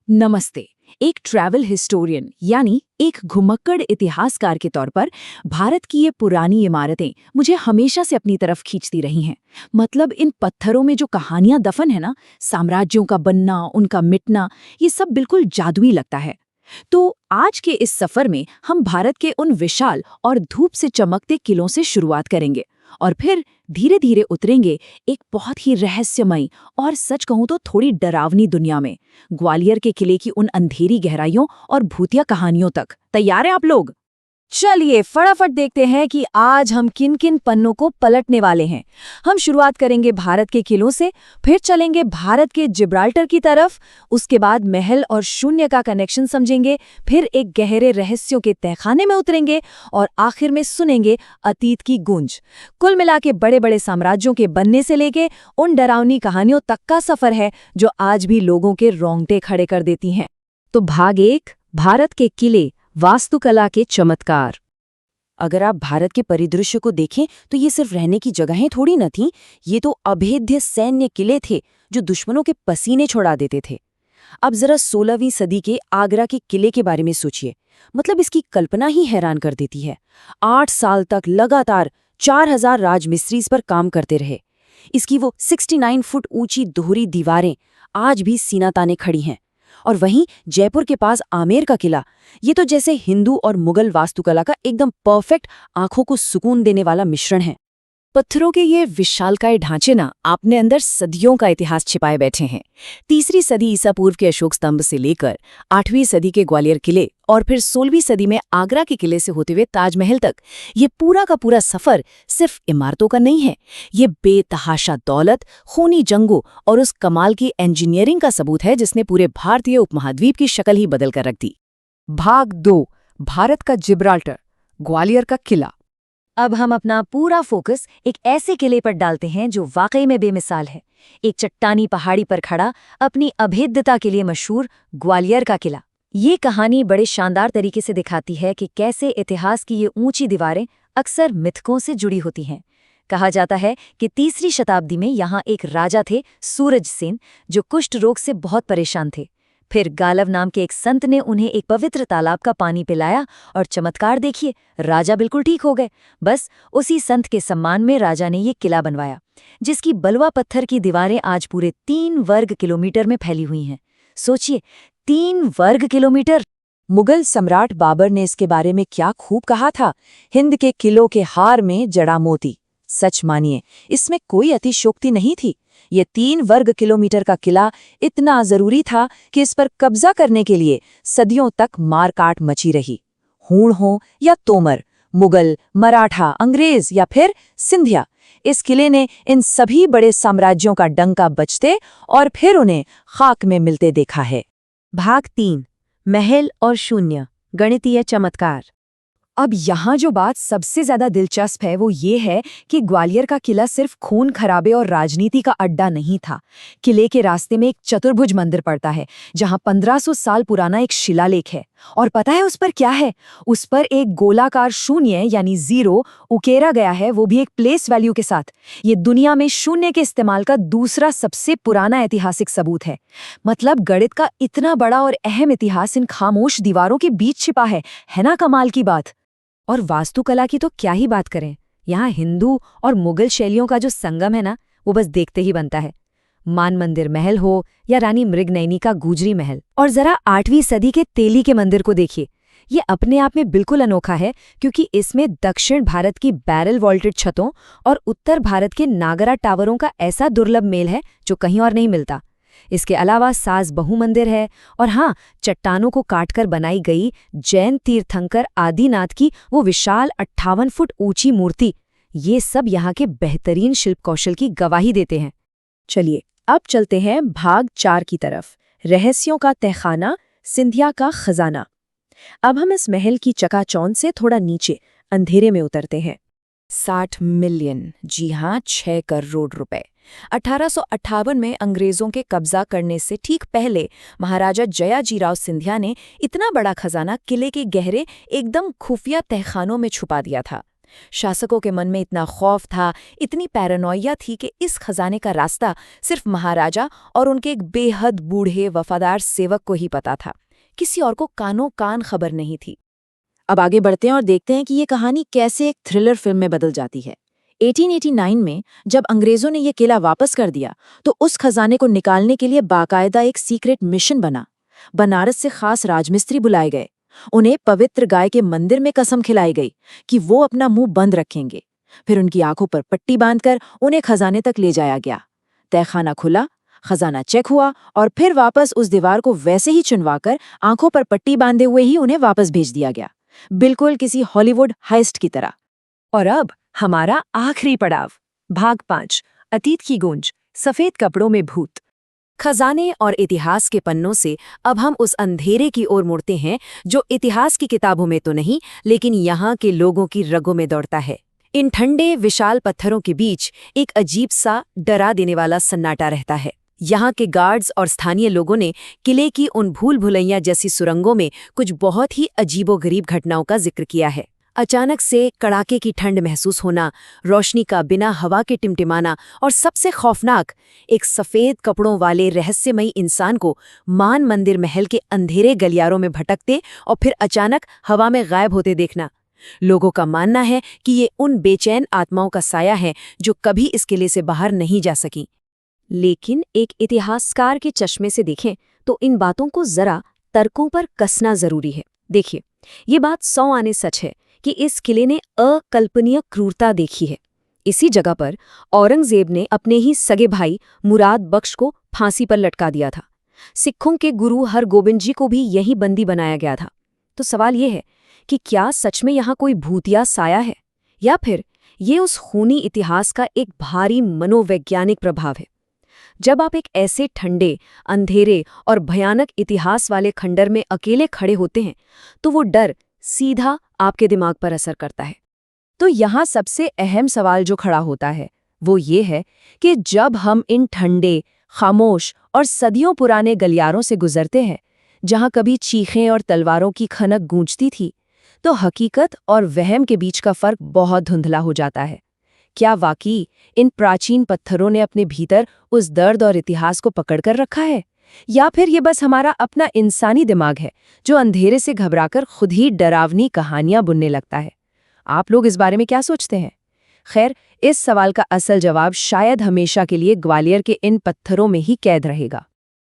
नमस्ते। एक travel historian यानी एक घुमक्कड़ इतिहासकार के तौर पर भारत की ये पुरानी इमारतें मुझे हमेशा से अपनी तरफ खींचती रही हैं। मतलब इन पत्थरों में जो कहानियां दफन है ना, साम्राज्यों का बनना, उनका मिटना, ये सब बिल्कुल जादुई लगता है। तो आज के इस सफर में हम भारत के उन विशाल और धूप से चमकते किलों से शुरुआत करेंगे और फिर धीरे धीरे उतरेंगे एक बहुत ही रहस्यमयी और सच कहूं तो थोड़ी डरावनी दुनिया में, ग्वालियर के किले की उन अंधेरी गहराइयों और भूतिया कहानियों तक। तैयार हैं आप लोग? चलिए फटाफट देखते हैं कि आज हम किन किन पन्नों को पलटने वाले हैं। हम शुरुआत करेंगे भारत के किलों से, फिर चलेंगे भारत के जिब्राल्टर की तरफ, उसके बाद महल और शून्य का कनेक्शन समझेंगे, फिर एक गहरे रहस्यों के तहखाने में उतरेंगे और आखिर में सुनेंगे अतीत की गूंज। कुल मिला के बड़े बड़े साम्राज्यों के बनने से लेके उन डरावनी कहानियों तक का सफर है जो आज भी लोगों के रोंगटे खड़े कर देती हैं। तो भाग 1, भारत के किले, वास्तुकला के चमत्कार। अगर आप भारत के परिदृश्य को देखें तो ये सिर्फ रहने की जगहें थोड़ी न थीं, ये तो अभेद्य सैन्य किले थे जो दुश्मनों के पसीने छुड़ा देते थे। अब जरा 16वीं सदी के आगरा के किले के बारे में सोचिए। मतलब इसकी कल्पना ही हैरान कर देती है। 8 साल तक लगातार 4000 राजमिस्त्री इस पर काम करते रहे। इसकी वो 69 फुट ऊंची दोहरी दीवारें आज भी सीना ताने खड़ी हैं। और वहीं जयपुर के पास आमेर का किला, ये तो जैसे हिंदू और मुगल वास्तुकला का एकदम परफेक्ट, आंखों को सुकून देने वाला मिश्रण है। पत्थरों के ये विशालकाय ढांचे ना अपने अंदर सदियों का इतिहास छिपाए बैठे हैं। 3री सदी ईसा पूर्व के अशोक स्तंभ से लेकर 8वीं सदी के ग्वालियर किले और फिर 16वीं सदी में आगरा के किले से होते हुए ताजमहल तक, ये पूरा का पूरा सफर सिर्फ इमारतों का नहीं है। ये बेतहाशा दौलत, खूनी जंगों और उस कमाल की इंजीनियरिंग का सबूत है जिसने पूरे भारतीय उपमहाद्वीप की शक्ल ही बदल कर रख दी। भाग 2, भारत का जिब्राल्टर, ग्वालियर का किला। अब हम अपना पूरा फोकस एक ऐसे किले पर डालते हैं जो वाकई में बेमिसाल है। एक चट्टानी पहाड़ी पर खड़ा, अपनी अभेद्यता के लिए मशहूर ग्वालियर का किला। ये कहानी बड़े शानदार तरीके से दिखाती है कि कैसे इतिहास की ये ऊंची दीवारें अक्सर मिथकों से जुड़ी होती हैं। कहा जाता है कि 3री शताब्दी में यहाँ एक राजा थे, सूरज सेन, जो कुष्ठ रोग से बहुत परेशान थे। फिर गालव नाम के एक संत ने उन्हें एक पवित्र तालाब का पानी पिलाया और चमत्कार देखिए, राजा बिल्कुल ठीक हो गए। बस उसी संत के सम्मान में राजा ने ये किला बनवाया, जिसकी बलुआ पत्थर की दीवारें आज पूरे 3 वर्ग किलोमीटर में फैली हुई हैं। सोचिए, 3 वर्ग किलोमीटर! मुगल सम्राट बाबर ने इसके बारे में क्या खूब कहा था, हिंद के किलों के हार में जड़ा मोती। सच मानिए, इसमें कोई अतिशयोक्ति नहीं थी। ये 3 वर्ग किलोमीटर का किला इतना जरूरी था कि इस पर कब्जा करने के लिए सदियों तक मारकाट मची रही। हूण हो या तोमर, मुगल, मराठा, अंग्रेज या फिर सिंधिया, इस किले ने इन सभी बड़े साम्राज्यों का डंका बजते और फिर उन्हें खाक में मिलते देखा है। भाग 3, महल और शून्य, गणितीय चमत्कार। अब यहाँ जो बात सबसे ज्यादा दिलचस्प है वो ये है कि ग्वालियर का किला सिर्फ खून खराबे और राजनीति का अड्डा नहीं था। किले के रास्ते में एक चतुर्भुज मंदिर पड़ता है जहाँ 1500 साल पुराना एक शिलालेख है। और पता है उस पर क्या है? उस पर एक गोलाकार शून्य यानी 0 उकेरा गया है, वो भी एक प्लेस वैल्यू के साथ। ये दुनिया में शून्य के इस्तेमाल का दूसरा सबसे पुराना ऐतिहासिक सबूत है। मतलब गणित का इतना बड़ा और अहम इतिहास इन खामोश दीवारों के बीच छिपा है ना? कमाल की बात। और वास्तुकला की तो क्या ही बात करें। यहाँ हिंदू और मुगल शैलियों का जो संगम है ना, वो बस देखते ही बनता है। मान मंदिर महल हो या रानी मृगनयनी का गुजरी महल, और जरा 8वीं सदी के तेली के मंदिर को देखिए। ये अपने आप में बिल्कुल अनोखा है क्योंकि इसमें दक्षिण भारत की बैरल वॉल्टेड छतों और उत्तर भारत के नागरा टावरों का ऐसा दुर्लभ मेल है जो कहीं और नहीं मिलता। इसके अलावा सास बहु मंदिर है और हाँ, चट्टानों को काटकर बनाई गई जैन तीर्थंकर आदिनाथ की वो विशाल 58 फुट ऊंची मूर्ति, ये सब यहाँ के बेहतरीन शिल्प कौशल की गवाही देते हैं। चलिए अब चलते हैं भाग 4 की तरफ, रहस्यों का तहखाना, सिंधिया का खजाना। अब हम इस महल की चकाचौंध से थोड़ा नीचे अंधेरे में उतरते हैं। 60 मिलियन, जी हाँ, 6 करोड़ रुपए। 1858 में अंग्रेजों के कब्जा करने से ठीक पहले महाराजा जयाजीराव सिंधिया ने इतना बड़ा खजाना किले के गहरे एकदम खुफिया तहखानों में छुपा दिया था। शासकों के मन में इतना खौफ था, इतनी पैरानोइया थी कि इस खजाने का रास्ता सिर्फ महाराजा और उनके एक बेहद बूढ़े वफादार सेवक को ही पता था। किसी और को कानों कान खबर नहीं थी। अब आगे बढ़ते हैं और देखते हैं कि ये कहानी कैसे एक थ्रिलर फिल्म में बदल जाती है। 1889 में जब अंग्रेजों ने ये किला वापस कर दिया तो उस खजाने को निकालने के लिए बाकायदा एक सीक्रेट मिशन बना। बनारस से खास राजमिस्त्री बुलाए गए। उन्हें पवित्र गाय के मंदिर में कसम खिलाई गई कि वो अपना मुंह बंद रखेंगे। फिर उनकी आंखों पर पट्टी बांधकर उन्हें खजाने तक ले जाया गया। तहखाना खुला, खजाना चेक हुआ और फिर वापस उस दीवार को वैसे ही चुनवाकर आंखों पर पट्टी बांधे हुए ही उन्हें वापस भेज दिया गया, बिल्कुल किसी हॉलीवुड हाइस्ट की तरह। और अब हमारा आखिरी पड़ाव, भाग 5, अतीत की गूंज, सफेद कपड़ों में भूत। खजाने और इतिहास के पन्नों से अब हम उस अंधेरे की ओर मुड़ते हैं जो इतिहास की किताबों में तो नहीं, लेकिन यहाँ के लोगों की रगों में दौड़ता है। इन ठंडे विशाल पत्थरों के बीच एक अजीब सा डरा देने वाला सन्नाटा रहता है। यहाँ के गार्ड्स और स्थानीय लोगों ने किले की उन भूल भुलैया जैसी सुरंगों में कुछ बहुत ही अजीबोगरीब घटनाओं का जिक्र किया है। अचानक से कड़ाके की ठंड महसूस होना, रोशनी का बिना हवा के टिमटिमाना और सबसे खौफनाक, एक सफ़ेद कपड़ों वाले रहस्यमयी इंसान को मान मंदिर महल के अंधेरे गलियारों में भटकते और फिर अचानक हवा में गायब होते देखना। लोगों का मानना है कि ये उन बेचैन आत्माओं का साया है जो कभी इस किले से बाहर नहीं जा सकी। लेकिन एक इतिहासकार के चश्मे से देखें तो इन बातों को जरा तर्कों पर कसना जरूरी है। देखिए, ये बात 100 आने सच है कि इस किले ने अकल्पनीय क्रूरता देखी है। इसी जगह पर औरंगजेब ने अपने ही सगे भाई मुराद बख्श को फांसी पर लटका दिया था। सिखों के गुरु हरगोबिंद जी को भी यही बंदी बनाया गया था। तो सवाल ये है कि क्या सच में यहाँ कोई भूतिया साया है, या फिर ये उस खूनी इतिहास का एक भारी मनोवैज्ञानिक प्रभाव है। जब आप एक ऐसे ठंडे, अंधेरे और भयानक इतिहास वाले खंडर में अकेले खड़े होते हैं तो वो डर सीधा आपके दिमाग पर असर करता है। तो यहाँ सबसे अहम सवाल जो खड़ा होता है वो ये है कि जब हम इन ठंडे, खामोश और सदियों पुराने गलियारों से गुजरते हैं, जहाँ कभी चीखें और तलवारों की खनक गूंजती थी, तो हकीकत और वहम के बीच का फर्क बहुत धुंधला हो जाता है। क्या वाकई इन प्राचीन पत्थरों ने अपने भीतर उस दर्द और इतिहास को पकड़कर रखा है, या फिर ये बस हमारा अपना इंसानी दिमाग है जो अंधेरे से घबराकर खुद ही डरावनी कहानियां बुनने लगता है? आप लोग इस बारे में क्या सोचते हैं? खैर, इस सवाल का असल जवाब शायद हमेशा के लिए ग्वालियर के इन पत्थरों में ही कैद रहेगा।